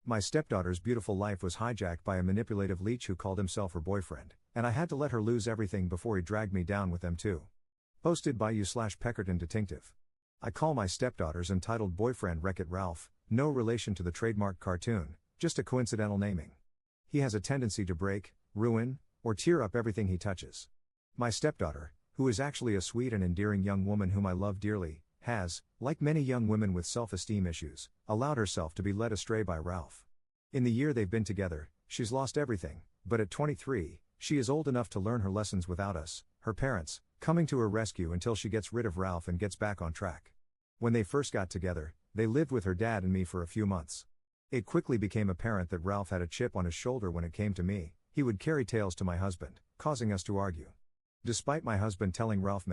My stepdaughter's beautiful life was hijacked by a manipulative leech who called himself her boyfriend, and I had to let her lose everything before he dragged me down with them too. Posted by you/Peckerton Detective. I call my stepdaughter's entitled boyfriend Wreck-It Ralph, no relation to the trademark cartoon, just a coincidental naming. He has a tendency to break, ruin, or tear up everything he touches. My stepdaughter, who is actually a sweet and endearing young woman whom I love dearly, has, like many young women with self-esteem issues, allowed herself to be led astray by Ralph. In the year they've been together, she's lost everything, but at 23, she is old enough to learn her lessons without us, her parents, coming to her rescue until she gets rid of Ralph and gets back on track. When they first got together, they lived with her dad and me for a few months. It quickly became apparent that Ralph had a chip on his shoulder when it came to me. He would carry tales to my husband, causing us to argue. Despite my husband telling Ralph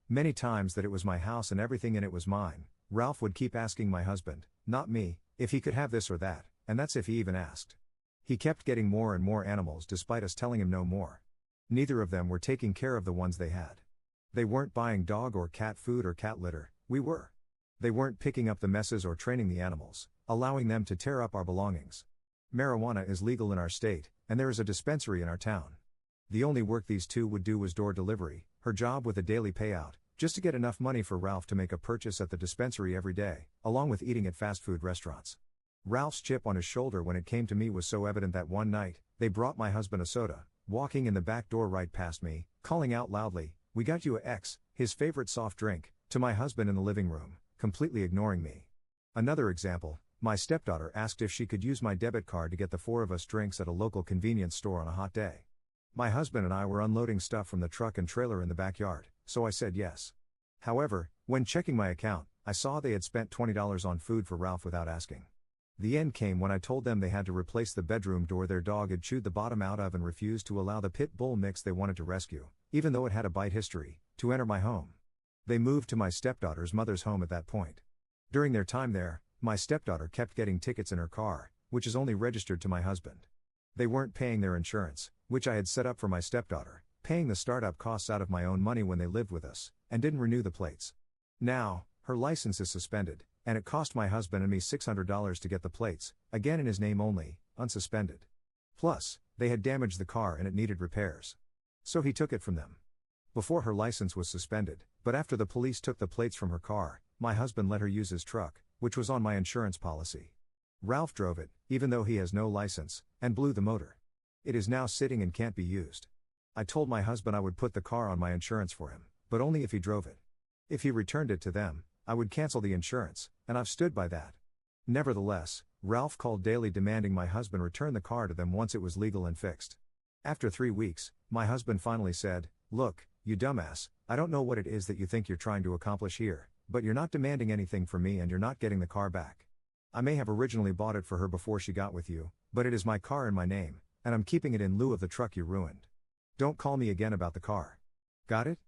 many times that it was my house and everything in it was mine, Ralph would keep asking my husband, not me, if he could have this or that, and that's if he even asked. He kept getting more and more animals despite us telling him no more. Neither of them were taking care of the ones they had. They weren't buying dog or cat food or cat litter, we were. They weren't picking up the messes or training the animals, allowing them to tear up our belongings. Marijuana is legal in our state, and there is a dispensary in our town. The only work these two would do was door delivery, her job with a daily payout, just to get enough money for Ralph to make a purchase at the dispensary every day, along with eating at fast food restaurants. Ralph's chip on his shoulder when it came to me was so evident that one night, they brought my husband a soda, walking in the back door right past me, calling out loudly, "We got you a X, his favorite soft drink," to my husband in the living room, completely ignoring me. Another example, my stepdaughter asked if she could use my debit card to get the four of us drinks at a local convenience store on a hot day. My husband and I were unloading stuff from the truck and trailer in the backyard, so I said yes. However, when checking my account, I saw they had spent $20 on food for Ralph without asking. The end came when I told them they had to replace the bedroom door their dog had chewed the bottom out of and refused to allow the pit bull mix they wanted to rescue, even though it had a bite history, to enter my home. They moved to my stepdaughter's mother's home at that point. During their time there, my stepdaughter kept getting tickets in her car, which is only registered to my husband. They weren't paying their insurance, which I had set up for my stepdaughter, paying the startup costs out of my own money when they lived with us, and didn't renew the plates. Now, her license is suspended, and it cost my husband and me $600 to get the plates, again in his name only, unsuspended. Plus, they had damaged the car and it needed repairs. So he took it from them. Before her license was suspended, but after the police took the plates from her car, my husband let her use his truck, which was on my insurance policy. Ralph drove it, even though he has no license, and blew the motor. It is now sitting and can't be used. I told my husband I would put the car on my insurance for him, but only if he drove it. If he returned it to them, I would cancel the insurance, and I've stood by that. Nevertheless, Ralph called daily demanding my husband return the car to them once it was legal and fixed. After 3 weeks, my husband finally said, "Look, you dumbass, I don't know what it is that you think you're trying to accomplish here, but you're not demanding anything from me and you're not getting the car back. I may have originally bought it for her before she got with you, but it is my car in my name, and I'm keeping it in lieu of the truck you ruined. Don't call me again about the car. Got it?"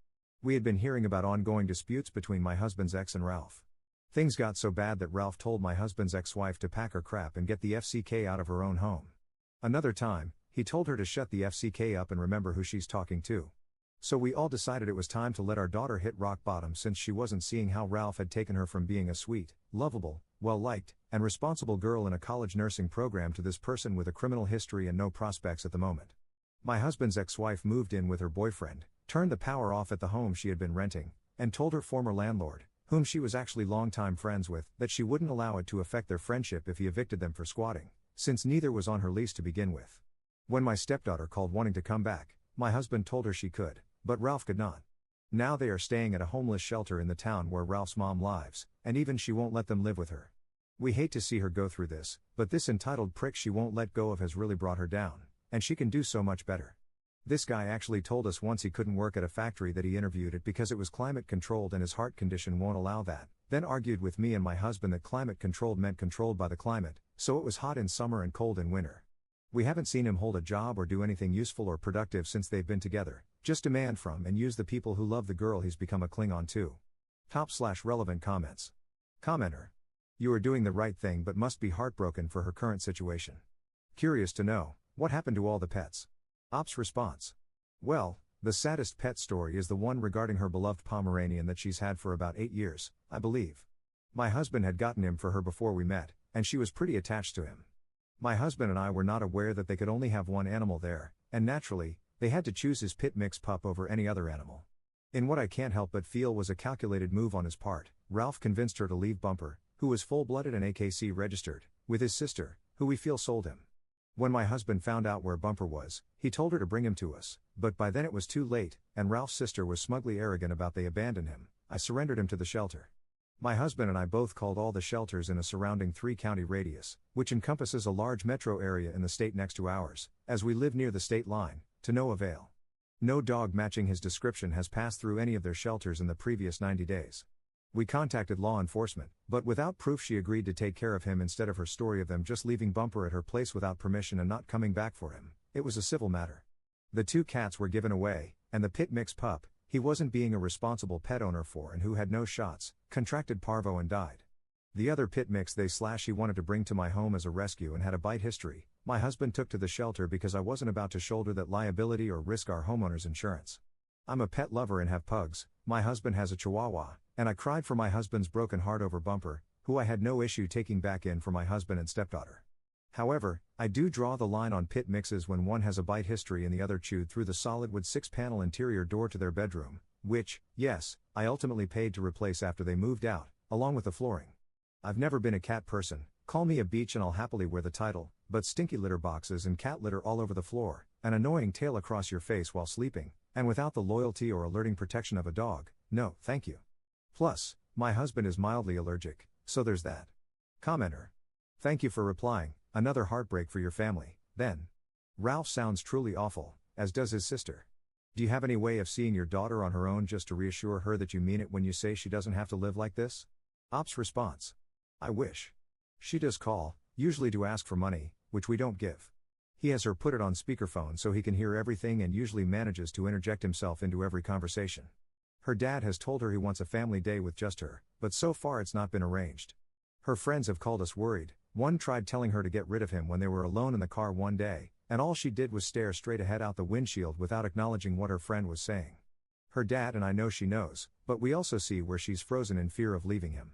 We had been hearing about ongoing disputes between my husband's ex and Ralph. Things got so bad that Ralph told my husband's ex-wife to pack her crap and get the FCK out of her own home. Another time, he told her to shut the FCK up and remember who she's talking to. So we all decided it was time to let our daughter hit rock bottom since she wasn't seeing how Ralph had taken her from being a sweet, lovable, well-liked, and responsible girl in a college nursing program to this person with a criminal history and no prospects at the moment. My husband's ex-wife moved in with her boyfriend, turned the power off at the home she had been renting, and told her former landlord, whom she was actually longtime friends with, that she wouldn't allow it to affect their friendship if he evicted them for squatting, since neither was on her lease to begin with. When my stepdaughter called wanting to come back, my husband told her she could, but Ralph could not. Now they are staying at a homeless shelter in the town where Ralph's mom lives, and even she won't let them live with her. We hate to see her go through this, but this entitled prick she won't let go of has really brought her down, and she can do so much better. This guy actually told us once he couldn't work at a factory that he interviewed at because it was climate controlled and his heart condition won't allow that, then argued with me and my husband that climate controlled meant controlled by the climate, so it was hot in summer and cold in winter. We haven't seen him hold a job or do anything useful or productive since they've been together, just demand from and use the people who love the girl he's become a Klingon to. Top/relevant comments. Commenter. You are doing the right thing but must be heartbroken for her current situation. Curious to know, what happened to all the pets? Ops response. Well, the saddest pet story is the one regarding her beloved Pomeranian that she's had for about 8 years, I believe. My husband had gotten him for her before we met, and she was pretty attached to him. My husband and I were not aware that they could only have one animal there, and naturally, they had to choose his pit mix pup over any other animal. In what I can't help but feel was a calculated move on his part, Ralph convinced her to leave Bumper, who was full-blooded and AKC registered, with his sister, who we feel sold him. When my husband found out where Bumper was, he told her to bring him to us, but by then it was too late, and Ralph's sister was smugly arrogant about they abandoned him. I surrendered him to the shelter. My husband and I both called all the shelters in a surrounding 3-county radius, which encompasses a large metro area in the state next to ours, as we live near the state line, to no avail. No dog matching his description has passed through any of their shelters in the previous 90 days. We contacted law enforcement, but without proof she agreed to take care of him instead of her story of them just leaving Bumper at her place without permission and not coming back for him. It was a civil matter. The 2 cats were given away, and the pit mix pup, he wasn't being a responsible pet owner for and who had no shots, contracted parvo and died. The other pit mix he wanted to bring to my home as a rescue and had a bite history, my husband took to the shelter because I wasn't about to shoulder that liability or risk our homeowner's insurance. I'm a pet lover and have pugs, my husband has a chihuahua, and I cried for my husband's broken heart over Bumper, who I had no issue taking back in for my husband and stepdaughter. However, I do draw the line on pit mixes when one has a bite history and the other chewed through the solid wood 6-panel interior door to their bedroom, which, yes, I ultimately paid to replace after they moved out, along with the flooring. I've never been a cat person, call me a beach and I'll happily wear the title, but stinky litter boxes and cat litter all over the floor, an annoying tail across your face while sleeping, and without the loyalty or alerting protection of a dog, no, thank you. Plus, my husband is mildly allergic, so there's that. Commenter. Thank you for replying, another heartbreak for your family, then. Ralph sounds truly awful, as does his sister. Do you have any way of seeing your daughter on her own just to reassure her that you mean it when you say she doesn't have to live like this? Ops response. I wish. She does call, usually to ask for money, which we don't give. He has her put it on speakerphone so he can hear everything and usually manages to interject himself into every conversation. Her dad has told her he wants a family day with just her, but so far it's not been arranged. Her friends have called us worried. One tried telling her to get rid of him when they were alone in the car one day, and all she did was stare straight ahead out the windshield without acknowledging what her friend was saying. Her dad and I know she knows, but we also see where she's frozen in fear of leaving him.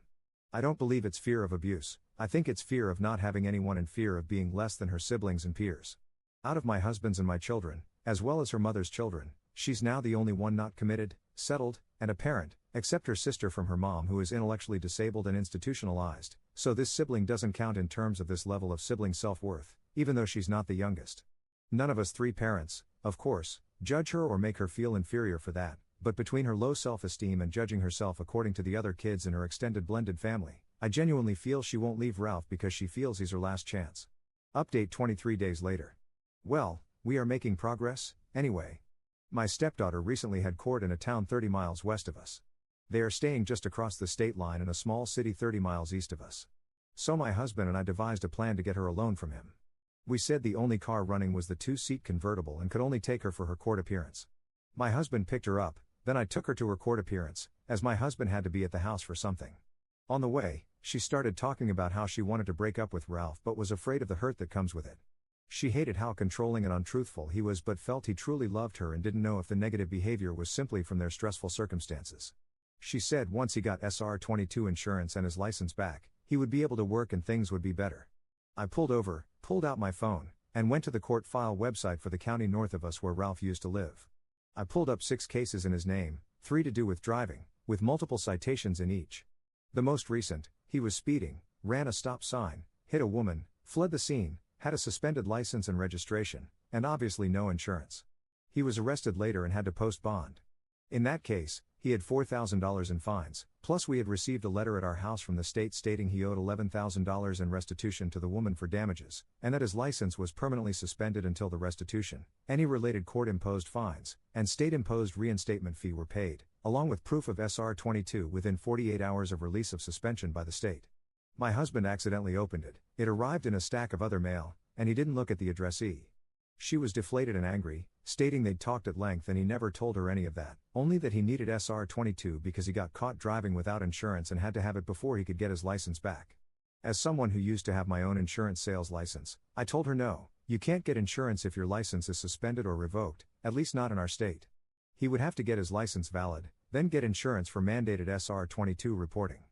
I don't believe it's fear of abuse, I think it's fear of not having anyone and fear of being less than her siblings and peers. Out of my husband's and my children, as well as her mother's children, she's now the only one not committed, settled, and a parent, except her sister from her mom who is intellectually disabled and institutionalized, so this sibling doesn't count in terms of this level of sibling self-worth, even though she's not the youngest. None of us 3 parents, of course, judge her or make her feel inferior for that, but between her low self-esteem and judging herself according to the other kids in her extended blended family, I genuinely feel she won't leave Ralph because she feels he's her last chance. Update 23 days later. Well, we are making progress, anyway. My stepdaughter recently had court in a town 30 miles west of us. They are staying just across the state line in a small city 30 miles east of us. So my husband and I devised a plan to get her alone from him. We said the only car running was the 2-seat convertible and could only take her for her court appearance. My husband picked her up, then I took her to her court appearance, as my husband had to be at the house for something. On the way, she started talking about how she wanted to break up with Ralph but was afraid of the hurt that comes with it. She hated how controlling and untruthful he was but felt he truly loved her and didn't know if the negative behavior was simply from their stressful circumstances. She said once he got SR-22 insurance and his license back, he would be able to work and things would be better. I pulled over, pulled out my phone, and went to the court file website for the county north of us where Ralph used to live. I pulled up 6 cases in his name, 3 to do with driving, with multiple citations in each. The most recent, he was speeding, ran a stop sign, hit a woman, fled the scene, had a suspended license and registration, and obviously no insurance. He was arrested later and had to post bond. In that case, he had $4,000 in fines, plus we had received a letter at our house from the state stating he owed $11,000 in restitution to the woman for damages, and that his license was permanently suspended until the restitution, any related court-imposed fines, and state-imposed reinstatement fee were paid, along with proof of SR-22 within 48 hours of release of suspension by the state. My husband accidentally opened it, it arrived in a stack of other mail, and he didn't look at the addressee. She was deflated and angry, stating they'd talked at length and he never told her any of that, only that he needed SR-22 because he got caught driving without insurance and had to have it before he could get his license back. As someone who used to have my own insurance sales license, I told her no, you can't get insurance if your license is suspended or revoked, at least not in our state. He would have to get his license valid, then get insurance for mandated SR-22 reporting.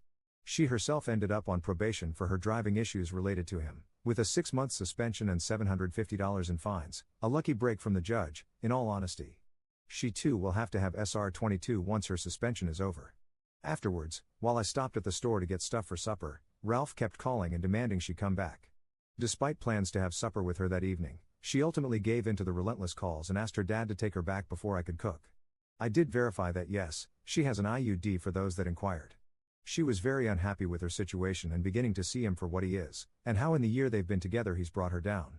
She herself ended up on probation for her driving issues related to him, with a 6-month suspension and $750 in fines, a lucky break from the judge, in all honesty. She too will have to have SR-22 once her suspension is over. Afterwards, while I stopped at the store to get stuff for supper, Ralph kept calling and demanding she come back. Despite plans to have supper with her that evening, she ultimately gave in to the relentless calls and asked her dad to take her back before I could cook. I did verify that yes, she has an IUD for those that inquired. She was very unhappy with her situation and beginning to see him for what he is, and how in the year they've been together he's brought her down.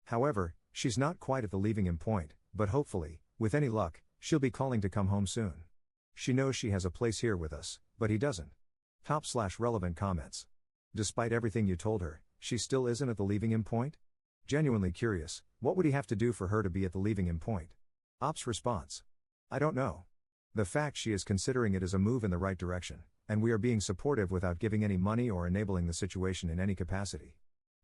However, she's not quite at the leaving him point, but hopefully, with any luck, she'll be calling to come home soon. She knows she has a place here with us, but he doesn't. Top/relevant comments. Despite everything you told her, she still isn't at the leaving him point? Genuinely curious, what would he have to do for her to be at the leaving him point? Op's response. I don't know. The fact she is considering it is a move in the right direction, and we are being supportive without giving any money or enabling the situation in any capacity.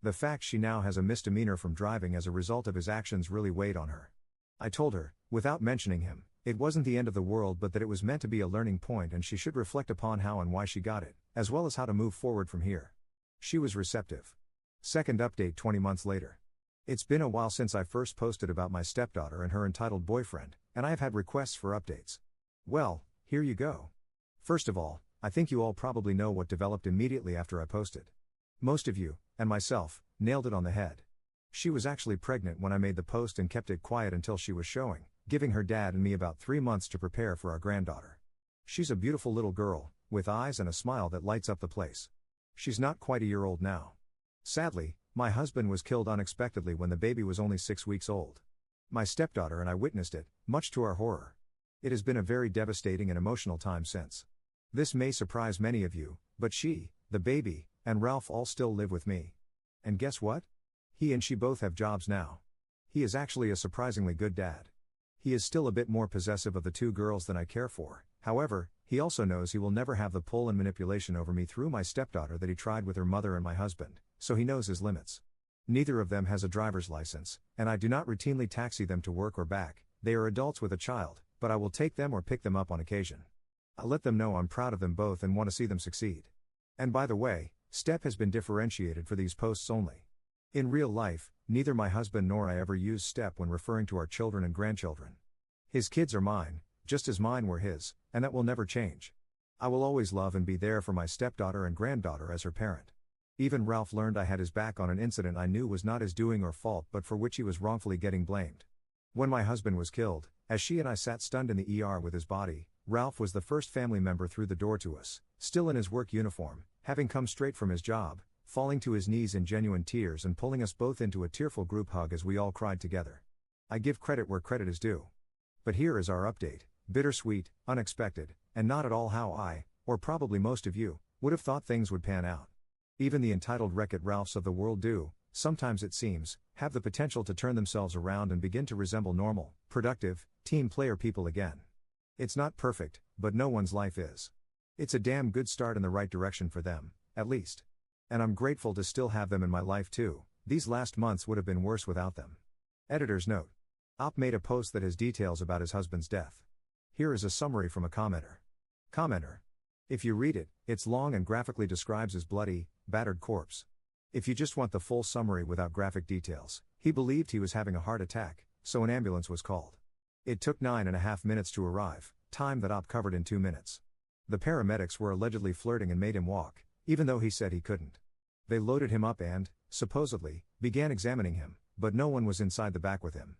The fact she now has a misdemeanor from driving as a result of his actions really weighed on her. I told her, without mentioning him, it wasn't the end of the world but that it was meant to be a learning point and she should reflect upon how and why she got it, as well as how to move forward from here. She was receptive. Second update 20 months later. It's been a while since I first posted about my stepdaughter and her entitled boyfriend, and I have had requests for updates. Well, here you go. First of all, I think you all probably know what developed immediately after I posted. Most of you, and myself, nailed it on the head. She was actually pregnant when I made the post and kept it quiet until she was showing, giving her dad and me about 3 months to prepare for our granddaughter. She's a beautiful little girl, with eyes and a smile that lights up the place. She's not quite a year old now. Sadly, my husband was killed unexpectedly when the baby was only 6 weeks old. My stepdaughter and I witnessed it, much to our horror. It has been a very devastating and emotional time since. This may surprise many of you, but she, the baby, and Ralph all still live with me. And guess what? He and she both have jobs now. He is actually a surprisingly good dad. He is still a bit more possessive of the 2 girls than I care for, however, he also knows he will never have the pull and manipulation over me through my stepdaughter that he tried with her mother and my husband, so he knows his limits. Neither of them has a driver's license, and I do not routinely taxi them to work or back. They are adults with a child, but I will take them or pick them up on occasion. I let them know I'm proud of them both and want to see them succeed. And by the way, Step has been differentiated for these posts only. In real life, neither my husband nor I ever use Step when referring to our children and grandchildren. His kids are mine, just as mine were his, and that will never change. I will always love and be there for my stepdaughter and granddaughter as her parent. Even Ralph learned I had his back on an incident I knew was not his doing or fault but for which he was wrongfully getting blamed. When my husband was killed, as she and I sat stunned in the ER with his body, Ralph was the first family member through the door to us, still in his work uniform, having come straight from his job, falling to his knees in genuine tears and pulling us both into a tearful group hug as we all cried together. I give credit where credit is due. But here is our update, bittersweet, unexpected, and not at all how I, or probably most of you, would have thought things would pan out. Even the entitled Wreck-It Ralphs of the world do, sometimes it seems, have the potential to turn themselves around and begin to resemble normal, productive, team player people again. It's not perfect, but no one's life is. It's a damn good start in the right direction for them, at least. And I'm grateful to still have them in my life too. These last months would have been worse without them. Editor's note. Op made a post that has details about his husband's death. Here is a summary from a commenter. Commenter. If you read it, it's long and graphically describes his bloody, battered corpse. If you just want the full summary without graphic details, he believed he was having a heart attack, so an ambulance was called. It took 9.5 minutes to arrive, time that Op covered in 2 minutes. The paramedics were allegedly flirting and made him walk, even though he said he couldn't. They loaded him up and, supposedly, began examining him, but no one was inside the back with him.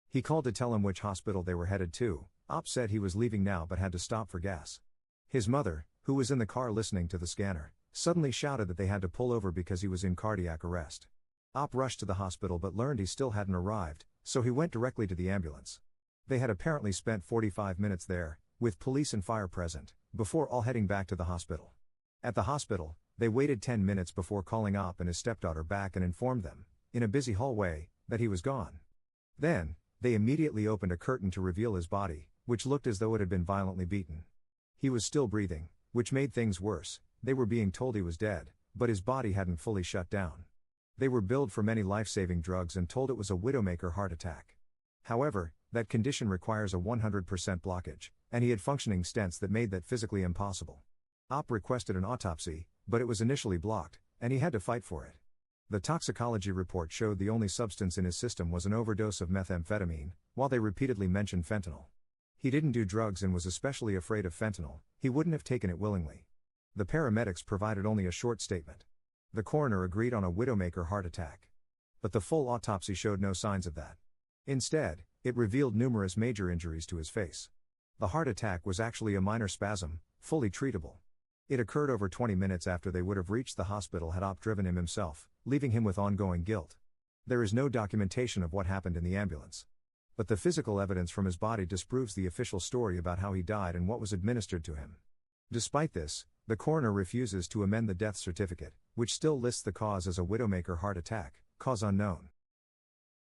He called to tell him which hospital they were headed to. Op said he was leaving now but had to stop for gas. His mother, who was in the car listening to the scanner, suddenly shouted that they had to pull over because he was in cardiac arrest. Op rushed to the hospital but learned he still hadn't arrived, so he went directly to the ambulance. They had apparently spent 45 minutes there, with police and fire present, before all heading back to the hospital. At the hospital, they waited 10 minutes before calling Op and his stepdaughter back and informed them, in a busy hallway, that he was gone. Then, they immediately opened a curtain to reveal his body, which looked as though it had been violently beaten. He was still breathing, which made things worse. They were being told he was dead, but his body hadn't fully shut down. They were billed for many life-saving drugs and told it was a widowmaker heart attack. However, that condition requires a 100% blockage, and he had functioning stents that made that physically impossible. Op requested an autopsy, but it was initially blocked, and he had to fight for it. The toxicology report showed the only substance in his system was an overdose of methamphetamine, while they repeatedly mentioned fentanyl. He didn't do drugs and was especially afraid of fentanyl, he wouldn't have taken it willingly. The paramedics provided only a short statement. The coroner agreed on a widowmaker heart attack. But the full autopsy showed no signs of that. Instead, it revealed numerous major injuries to his face. The heart attack was actually a minor spasm, fully treatable. It occurred over 20 minutes after they would have reached the hospital had Op driven him himself, leaving him with ongoing guilt. There is no documentation of what happened in the ambulance. But the physical evidence from his body disproves the official story about how he died and what was administered to him. Despite this, the coroner refuses to amend the death certificate, which still lists the cause as a widowmaker heart attack, cause unknown.